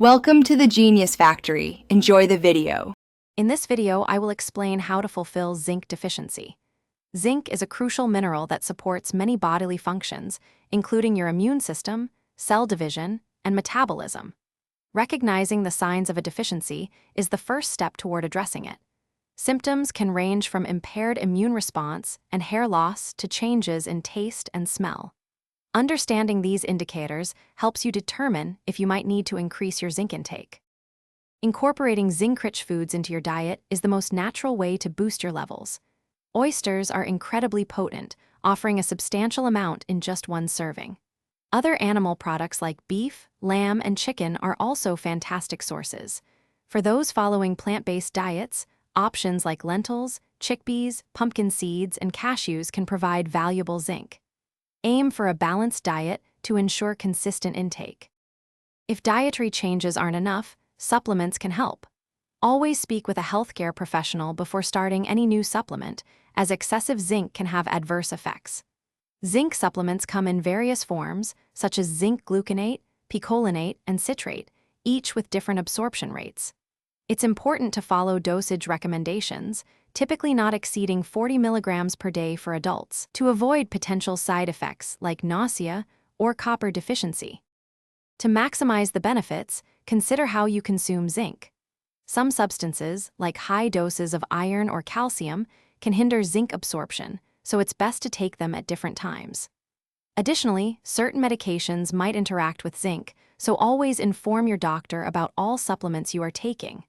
Welcome to the Genius Factory. Enjoy the video. In this video, I will explain how to fulfill zinc deficiency. Zinc is a crucial mineral that supports many bodily functions, including your immune system, cell division, and metabolism. Recognizing the signs of a deficiency is the first step toward addressing it. Symptoms can range from impaired immune response and hair loss to changes in taste and smell. Understanding these indicators helps you determine if you might need to increase your zinc intake. Incorporating zinc-rich foods into your diet is the most natural way to boost your levels. Oysters are incredibly potent, offering a substantial amount in just one serving. Other animal products like beef, lamb, and chicken are also fantastic sources. For those following plant-based diets, options like lentils, chickpeas, pumpkin seeds, and cashews can provide valuable zinc. Aim for a balanced diet to ensure consistent intake. If dietary changes aren't enough, supplements can help. Always speak with a healthcare professional before starting any new supplement, as excessive zinc can have adverse effects. Zinc supplements come in various forms, such as zinc gluconate, picolinate, and citrate, each with different absorption rates. It's important to follow dosage recommendations, typically not exceeding 40 milligrams per day for adults, to avoid potential side effects like nausea or copper deficiency. To maximize the benefits, consider how you consume zinc. Some substances, like high doses of iron or calcium, can hinder zinc absorption, so it's best to take them at different times. Additionally, certain medications might interact with zinc, so always inform your doctor about all supplements you are taking.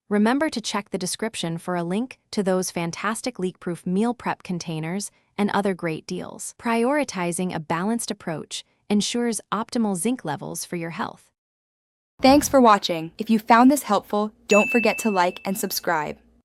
Remember to check the description for a link to those fantastic leak-proof meal prep containers and other great deals. Prioritizing a balanced approach ensures optimal zinc levels for your health. Thanks for watching. If you found this helpful, don't forget to like and subscribe.